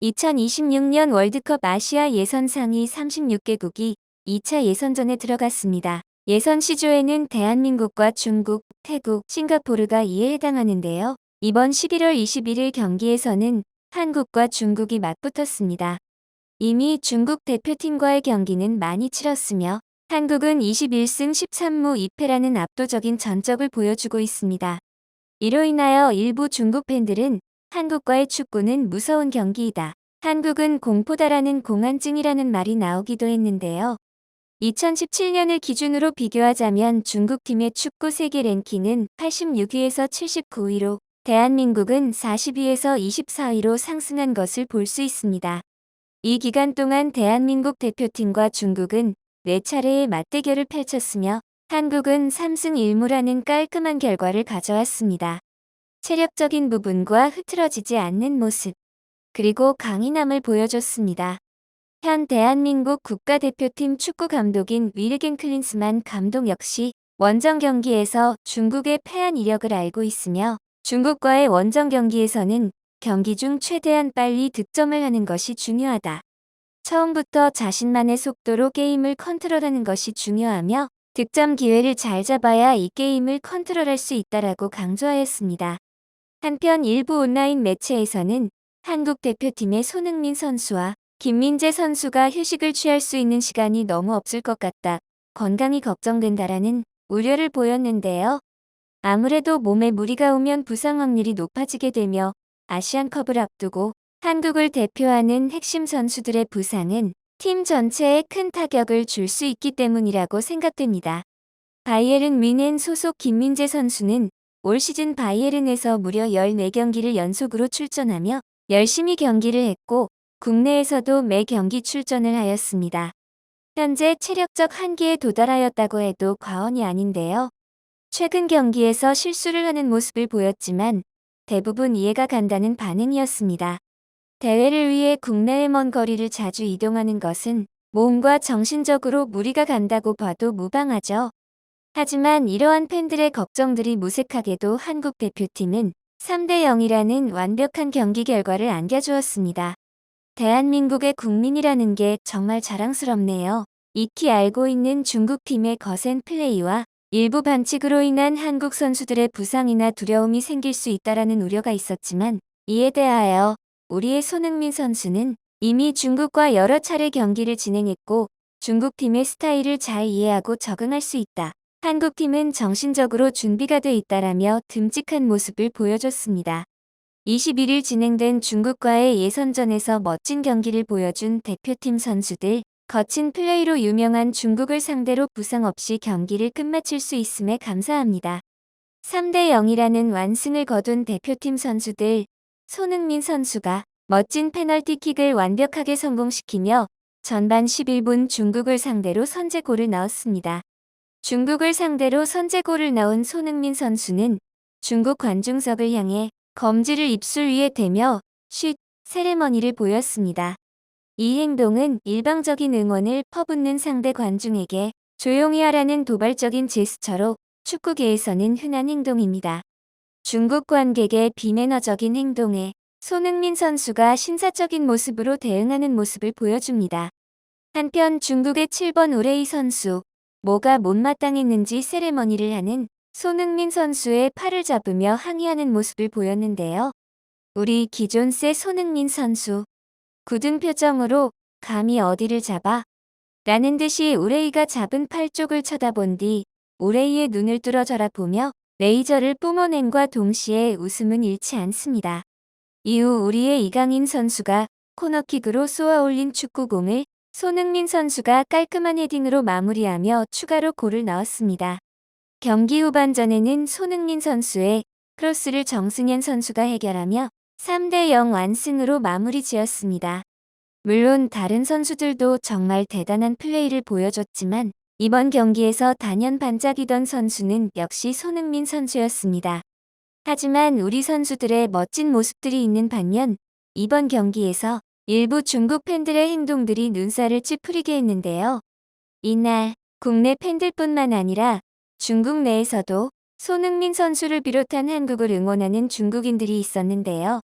2026년 월드컵 아시아 예선 상위 36개국이 2차 예선전에 들어갔습니다. 예선 시조에는 대한민국과 중국, 태국, 싱가포르가 이에 해당하는데요. 이번 11월 21일 경기에서는 한국과 중국이 맞붙었습니다. 이미 중국 대표팀과의 경기는 많이 치렀으며 한국은 21승 13무 2패라는 압도적인 전적을 보여주고 있습니다. 이로 인하여 일부 중국 팬들은 한국과의 축구는 무서운 경기이다. 한국은 공포다라는 공안증이라는 말이 나오기도 했는데요. 2017년을 기준으로 비교하자면 중국팀의 축구 세계 랭킹은 86위에서 79위로 대한민국은 40위에서 24위로 상승한 것을 볼 수 있습니다. 이 기간 동안 대한민국 대표팀과 중국은 4차례의 맞대결을 펼쳤으며 한국은 3승 1무라는 깔끔한 결과를 가져왔습니다. 체력적인 부분과 흐트러지지 않는 모습, 그리고 강인함을 보여줬습니다. 현 대한민국 국가대표팀 축구 감독인 위르겐 클린스만 감독 역시 원정 경기에서 중국에 패한 이력을 알고 있으며 중국과의 원정 경기에서는 경기 중 최대한 빨리 득점을 하는 것이 중요하다. 처음부터 자신만의 속도로 게임을 컨트롤하는 것이 중요하며 득점 기회를 잘 잡아야 이 게임을 컨트롤할 수 있다라고 강조하였습니다. 한편 일부 온라인 매체에서는 한국 대표팀의 손흥민 선수와 김민재 선수가 휴식을 취할 수 있는 시간이 너무 없을 것 같다, 건강이 걱정된다라는 우려를 보였는데요. 아무래도 몸에 무리가 오면 부상 확률이 높아지게 되며 아시안컵을 앞두고 한국을 대표하는 핵심 선수들의 부상은 팀 전체에 큰 타격을 줄 수 있기 때문이라고 생각됩니다. 바이에른 뮌헨 소속 김민재 선수는 올 시즌 바이에른에서 무려 14경기를 연속으로 출전하며 열심히 경기를 했고 국내에서도 매 경기 출전을 하였습니다. 현재 체력적 한계에 도달하였다고 해도 과언이 아닌데요. 최근 경기에서 실수를 하는 모습을 보였지만 대부분 이해가 간다는 반응이었습니다. 대회를 위해 국내의 먼 거리를 자주 이동하는 것은 몸과 정신적으로 무리가 간다고 봐도 무방하죠. 하지만 이러한 팬들의 걱정들이 무색하게도 한국 대표팀은 3대 0이라는 완벽한 경기 결과를 안겨주었습니다. 대한민국의 국민이라는 게 정말 자랑스럽네요. 익히 알고 있는 중국팀의 거센 플레이와 일부 반칙으로 인한 한국 선수들의 부상이나 두려움이 생길 수 있다라는 우려가 있었지만 이에 대하여 우리의 손흥민 선수는 이미 중국과 여러 차례 경기를 진행했고 중국팀의 스타일을 잘 이해하고 적응할 수 있다. 한국팀은 정신적으로 준비가 돼 있다라며 듬직한 모습을 보여줬습니다. 21일 진행된 중국과의 예선전에서 멋진 경기를 보여준 대표팀 선수들, 거친 플레이로 유명한 중국을 상대로 부상 없이 경기를 끝마칠 수 있음에 감사합니다. 3대 0이라는 완승을 거둔 대표팀 선수들, 손흥민 선수가 멋진 페널티킥을 완벽하게 성공시키며 전반 11분 중국을 상대로 선제골을 넣었습니다. 중국을 상대로 선제골을 넣은 손흥민 선수는 중국 관중석을 향해 검지를 입술 위에 대며 쉿 세레머니를 보였습니다. 이 행동은 일방적인 응원을 퍼붓는 상대 관중에게 조용히 하라는 도발적인 제스처로 축구계에서는 흔한 행동입니다. 중국 관객의 비매너적인 행동에 손흥민 선수가 신사적인 모습으로 대응하는 모습을 보여줍니다. 한편 중국의 7번 우레이 선수, 뭐가 못마땅했는지 세레머니를 하는 손흥민 선수의 팔을 잡으며 항의하는 모습을 보였는데요. 우리 기존세 손흥민 선수, 굳은 표정으로 감히 어디를 잡아? 라는 듯이 우레이가 잡은 팔 쪽을 쳐다본 뒤 우레이의 눈을 뚫어져라 보며 레이저를 뿜어냄과 동시에 웃음은 잃지 않습니다. 이후 우리의 이강인 선수가 코너킥으로 쏘아 올린 축구공을 손흥민 선수가 깔끔한 헤딩으로 마무리하며 추가로 골을 넣었습니다. 경기 후반전에는 손흥민 선수의 크로스를 정승현 선수가 해결하며 3대 0 완승으로 마무리 지었습니다. 물론 다른 선수들도 정말 대단한 플레이를 보여줬지만 이번 경기에서 단연 반짝이던 선수는 역시 손흥민 선수였습니다. 하지만 우리 선수들의 멋진 모습들이 있는 반면 이번 경기에서 일부 중국 팬들의 행동들이 눈살을 찌푸리게 했는데요. 이날 국내 팬들뿐만 아니라 중국 내에서도 손흥민 선수를 비롯한 한국을 응원하는 중국인들이 있었는데요.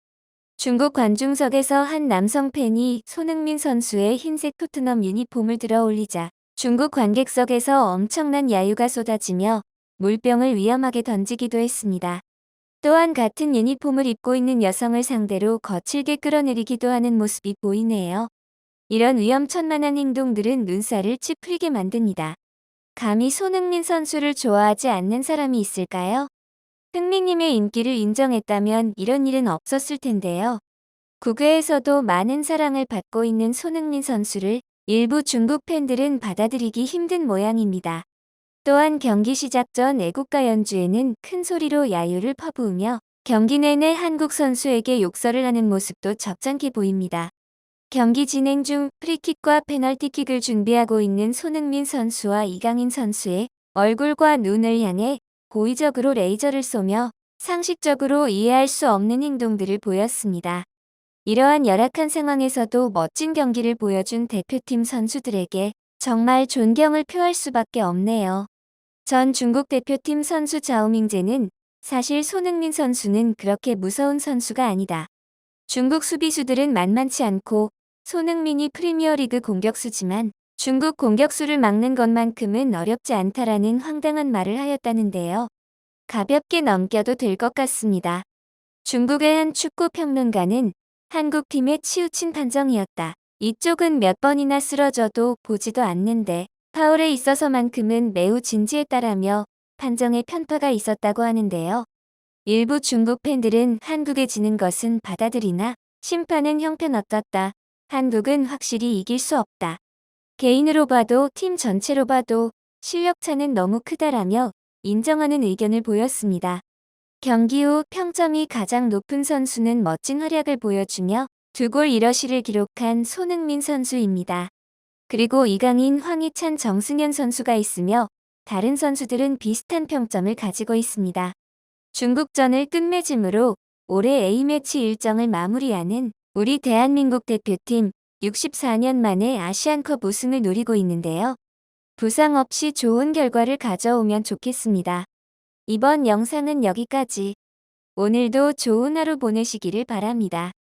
중국 관중석에서 한 남성 팬이 손흥민 선수의 흰색 토트넘 유니폼을 들어 올리자 중국 관객석에서 엄청난 야유가 쏟아지며 물병을 위험하게 던지기도 했습니다. 또한 같은 유니폼을 입고 있는 여성을 상대로 거칠게 끌어내리기도 하는 모습이 보이네요. 이런 위험천만한 행동들은 눈살을 찌푸리게 만듭니다. 감히 손흥민 선수를 좋아하지 않는 사람이 있을까요? 흥민님의 인기를 인정했다면 이런 일은 없었을 텐데요. 국외에서도 많은 사랑을 받고 있는 손흥민 선수를 일부 중국 팬들은 받아들이기 힘든 모양입니다. 또한 경기 시작 전 애국가 연주에는 큰 소리로 야유를 퍼부으며 경기 내내 한국 선수에게 욕설을 하는 모습도 적잖게 보입니다. 경기 진행 중 프리킥과 페널티킥을 준비하고 있는 손흥민 선수와 이강인 선수의 얼굴과 눈을 향해 고의적으로 레이저를 쏘며 상식적으로 이해할 수 없는 행동들을 보였습니다. 이러한 열악한 상황에서도 멋진 경기를 보여준 대표팀 선수들에게 정말 존경을 표할 수밖에 없네요. 전 중국 대표팀 선수 자오밍제는 사실 손흥민 선수는 그렇게 무서운 선수가 아니다. 중국 수비수들은 만만치 않고 손흥민이 프리미어리그 공격수지만 중국 공격수를 막는 것만큼은 어렵지 않다라는 황당한 말을 하였다는데요. 가볍게 넘겨도 될 것 같습니다. 중국의 한 축구 평론가는 한국팀의 치우친 판정이었다. 이쪽은 몇 번이나 쓰러져도 보지도 않는데 파울에 있어서만큼은 매우 진지했다라며 판정에 편파가 있었다고 하는데요. 일부 중국 팬들은 한국에 지는 것은 받아들이나 심판은 형편없었다. 한국은 확실히 이길 수 없다. 개인으로 봐도 팀 전체로 봐도 실력차는 너무 크다라며 인정하는 의견을 보였습니다. 경기 후 평점이 가장 높은 선수는 멋진 활약을 보여주며 2골 1어시를 기록한 손흥민 선수입니다. 그리고 이강인, 황희찬, 정승현 선수가 있으며 다른 선수들은 비슷한 평점을 가지고 있습니다. 중국전을 끝맺음으로 올해 A매치 일정을 마무리하는 우리 대한민국 대표팀 64년 만에 아시안컵 우승을 노리고 있는데요. 부상 없이 좋은 결과를 가져오면 좋겠습니다. 이번 영상은 여기까지. 오늘도 좋은 하루 보내시기를 바랍니다.